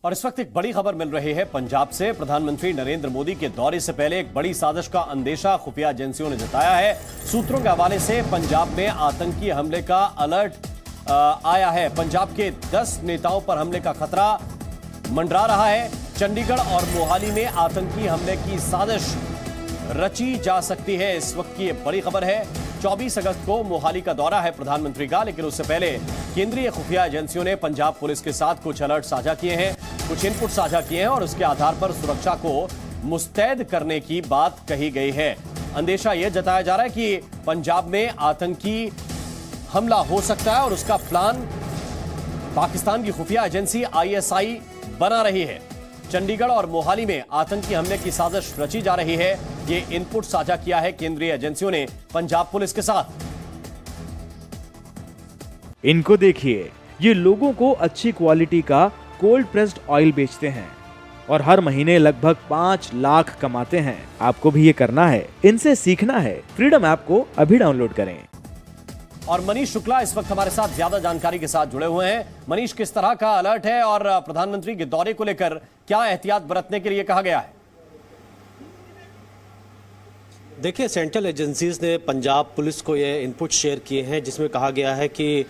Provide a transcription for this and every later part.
और इस वक्त एक बड़ी खबर मिल रही है पंजाब से। प्रधानमंत्री नरेंद्र मोदी के दौरे से पहले एक बड़ी साजिश का अंदेशा खुफिया एजेंसियों ने जताया है। सूत्रों के हवाले से पंजाब में आतंकी हमले का अलर्ट आया है। पंजाब के 10 नेताओं पर हमले का खतरा मंडरा रहा है। चंडीगढ़ और मोहाली में आतंकी हमले की साजिश रची जा सकती है। इस वक्त की यह बड़ी खबर है। 24 अगस्त को मोहाली का दौरा है प्रधानमंत्री का, लेकिन उससे पहले केंद्रीय खुफिया एजेंसियों ने पंजाब पुलिस के साथ कुछ अलर्ट साझा किए हैं, कुछ इनपुट साझा किए हैं और उसके आधार पर सुरक्षा को मुस्तैद करने की बात कही गई है। अंदेशा यह जताया जा रहा है कि पंजाब में आतंकी हमला हो सकता है और उसका प्लान पाकिस्तान की खुफिया एजेंसी ISI बना रही है। चंडीगढ़ और मोहाली में आतंकी हमले की साजिश रची जा रही है। ये इनपुट साझा किया है केंद्रीय एजेंसियों ने पंजाब पुलिस के साथ। इनको देखिए, ये लोगों को अच्छी क्वालिटी का कोल्ड प्रेस्ड ऑयल बेचते हैं और हर महीने लगभग 5 लाख कमाते हैं। आपको भी ये करना है, इनसे सीखना है। फ्रीडम ऐप को अभी डाउनलोड करें। और मनीष शुक्ला इस वक्त हमारे साथ ज्यादा जानकारी के साथ जुड़े हुए हैं। मनीष, किस तरह का अलर्ट है और प्रधानमंत्री के दौरे को लेकर क्या एहतियात बरतने के लिए कहा गया है? देखिए, सेंट्रल एजेंसीज ने पंजाब पुलिस को ये इनपुट शेयर किए हैं जिसमें कहा गया है कि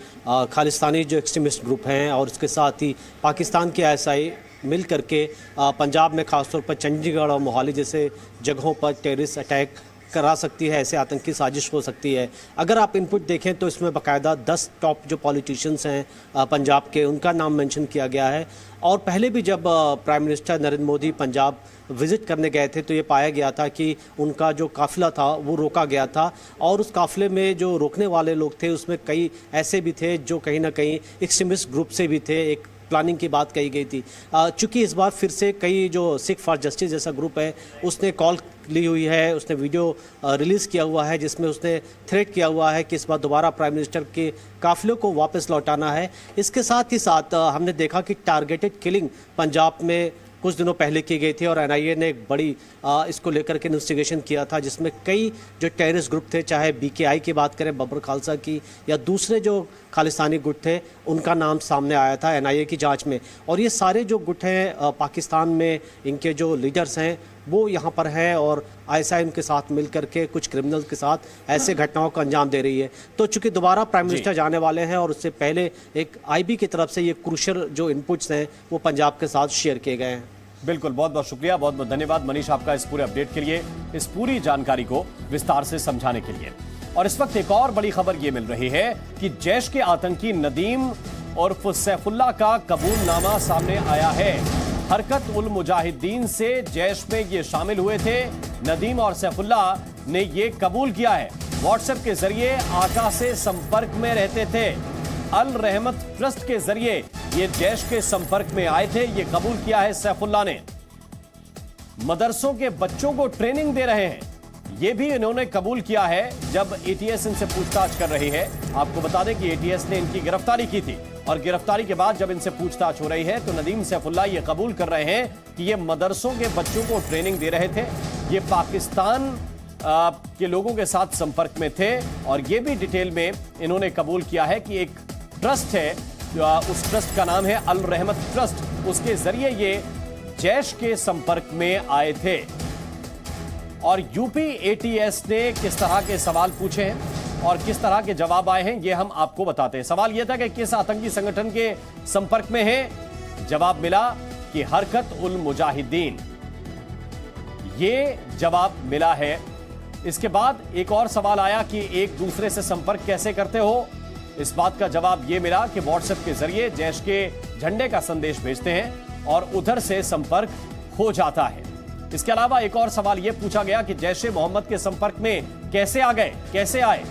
खालिस्तानी जो एक्सट्रीमिस्ट ग्रुप हैं और उसके साथ ही पाकिस्तान के ISI मिल करके पंजाब में खासतौर पर चंडीगढ़ और मोहाली जैसे जगहों पर टेररिस्ट अटैक करा सकती है, ऐसे आतंकी साजिश हो सकती है। अगर आप इनपुट देखें तो इसमें बाकायदा 10 टॉप जो पॉलिटिशियंस हैं पंजाब के, उनका नाम मेंशन किया गया है। और पहले भी जब prime minister Narendra Modi Punjab visit करने गए थे तो ये पाया गया था कि उनका जो काफिला था वो रोका गया था और उस काफिले में जो रोकने वाले लोग थे उसमें कई ऐसे भी थे जो कहीं ना कहीं एक्सट्रीमिस्ट ग्रुप से भी थे। एक प्लानिंग की बात कही गई थी। चूंकि इस बार फिर से कई जो सिख फॉर जस्टिस जैसा ग्रुप है उसने कॉल ली हुई है, उसने वीडियो रिलीज़ किया हुआ है जिसमें उसने थ्रेट किया हुआ है कि इस बार दोबारा प्राइम मिनिस्टर के काफिलों को वापस लौटाना है। इसके साथ ही साथ हमने देखा कि टारगेटेड किलिंग पंजाब में कुछ दिनों पहले की गई थी और NIA ने एक बड़ी इसको लेकर के इन्वेस्टिगेशन किया था जिसमें कई जो टेररिस्ट ग्रुप थे, चाहे BKI की बात करें बबर खालसा की या दूसरे जो खालिस्तानी गुट थे, उनका नाम सामने आया था NIA की जांच में। और ये सारे जो गुट हैं पाकिस्तान में, इनके जो लीडर्स हैं वो यहाँ पर हैं और ISI उनके साथ मिल करके कुछ क्रिमिनल के साथ ऐसे घटनाओं को अंजाम दे रही है। तो चूंकि दोबारा प्राइम मिनिस्टर जाने वाले हैं और उससे पहले एक IB की तरफ से ये क्रूशियल जो इनपुट्स हैं वो पंजाब के साथ शेयर किए गए हैं। बिल्कुल, बहुत बहुत शुक्रिया, बहुत बहुत धन्यवाद मनीष आपका इस पूरे अपडेट के लिए, इस पूरी जानकारी को विस्तार से समझाने के लिए। और इस वक्त एक और बड़ी खबर यह मिल रही है कि जैश के आतंकी नदीम उर्फ सैफुल्लाह का कबूलनामा सामने आया है। हरकत उल मुजाहिदीन से जैश में ये शामिल हुए थे। नदीम और सैफुल्लाह ने ये कबूल किया है। व्हाट्सएप के जरिए आका से संपर्क में रहते थे। अल रहमत ट्रस्ट के जरिए ये जैश के संपर्क में आए थे। ये कबूल किया है सैफुल्लाह ने। मदरसों के बच्चों को ट्रेनिंग दे रहे हैं, ये भी इन्होंने कबूल किया है जब ATS इनसे पूछताछ कर रही है। आपको बता दें कि ATS ने इनकी गिरफ्तारी की थी और गिरफ्तारी के बाद जब इनसे पूछताछ हो रही है तो नदीम सैफुल्लाह ये कबूल कर रहे हैं कि ये मदरसों के बच्चों को ट्रेनिंग दे रहे थे। ये पाकिस्तान के लोगों के साथ संपर्क में थे और ये भी डिटेल में इन्होंने कबूल किया है कि एक ट्रस्ट है, उस ट्रस्ट का नाम है अल रहमत ट्रस्ट, उसके जरिए ये जैश के संपर्क में आए थे। और UP ATS ने किस तरह के सवाल पूछे हैं और किस तरह के जवाब आए हैं ये हम आपको बताते हैं। सवाल यह था कि किस आतंकी संगठन के संपर्क में है। जवाब मिला कि हरकत उल मुजाहिदीन, ये जवाब मिला है। इसके बाद एक और सवाल आया कि एक दूसरे से संपर्क कैसे करते हो। इस बात का जवाब यह मिला कि व्हाट्सएप के जरिए जैश के झंडे का संदेश भेजते हैं और उधर से संपर्क हो जाता है। इसके अलावा एक और सवाल यह पूछा गया कि जैश मोहम्मद के संपर्क में कैसे आ गए, कैसे आए।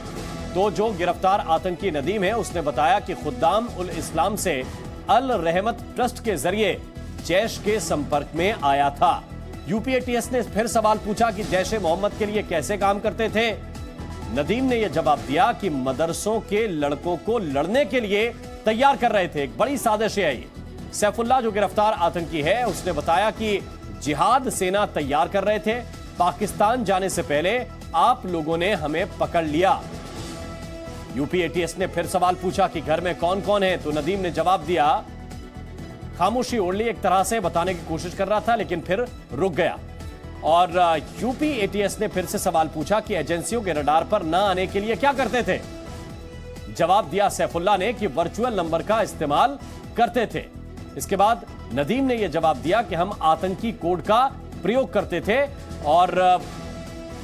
तो जो गिरफ्तार आतंकी नदीम है उसने बताया कि खुद्दाम उल इस्लाम से अल रहमत ट्रस्ट के जरिए जैश के संपर्क में आया था। UP ATS ने फिर सवाल पूछा कि जैश मोहम्मद के लिए कैसे काम करते थे। नदीम ने यह जवाब दिया कि मदरसों के लड़कों को लड़ने के लिए तैयार कर रहे थे। एक बड़ी साजिश है ये। सैफुल्लाह जो गिरफ्तार आतंकी है उसने बताया कि जिहाद सेना तैयार कर रहे थे। पाकिस्तान जाने से पहले आप लोगों ने हमें पकड़ लिया। UP ATS ने फिर सवाल पूछा कि घर में कौन कौन है, तो नदीम ने जवाब दिया खामोशी ओढ़ ली, एक तरह से बताने की कोशिश कर रहा था लेकिन फिर रुक गया। और यूपी एटीएस ने फिर से सवाल पूछा कि एजेंसियों के रडार पर न आने के लिए क्या करते थे। जवाब दिया सैफुल्लाह ने कि वर्चुअल नंबर का इस्तेमाल करते थे। इसके बाद नदीम ने यह जवाब दिया कि हम आतंकी कोड का प्रयोग करते थे। और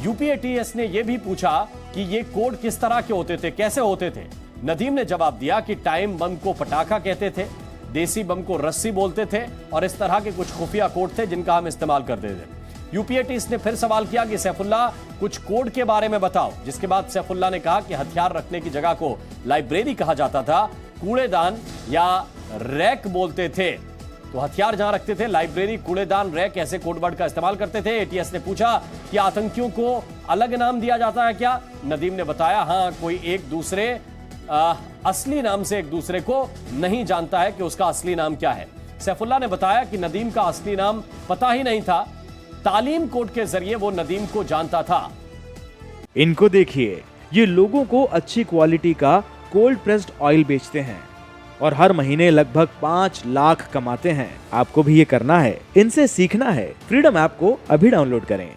यूपी एटीएस ने यह भी पूछा कि ये कोड किस तरह के होते थे, कैसे होते थे। नदीम ने जवाब दिया कि टाइम बम को पटाखा कहते थे, देसी बम को रस्सी बोलते थे और इस तरह के कुछ खुफिया कोड थे जिनका हम इस्तेमाल करते थे। यूपी एटीएस ने फिर सवाल किया कि सैफुल्लाह कुछ कोड के बारे में बताओ, जिसके बाद सैफुल्लाह ने कहा कि हथियार रखने की जगह को लाइब्रेरी कहा जाता था, कूड़ेदान या रैक बोलते थे। तो हथियार जहां रखते थे, लाइब्रेरी, कूड़ेदान, रैक, ऐसे कोडवर्ड का इस्तेमाल करते थे। एटीएस ने पूछा कि आतंकियों को अलग नाम दिया जाता है क्या। नदीम ने बताया हां, कोई एक दूसरे असली नाम से एक दूसरे को नहीं जानता है कि उसका असली नाम क्या है। सैफुल्लाह ने बताया कि नदीम का असली नाम पता ही नहीं था, तालीम कोड के जरिए वो नदीम को जानता था। इनको देखिए, ये लोगों को अच्छी क्वालिटी का कोल्ड प्रेस्ड ऑयल बेचते हैं और हर महीने लगभग 5 लाख कमाते हैं। आपको भी ये करना है, इनसे सीखना है। फ्रीडम ऐप को अभी डाउनलोड करें।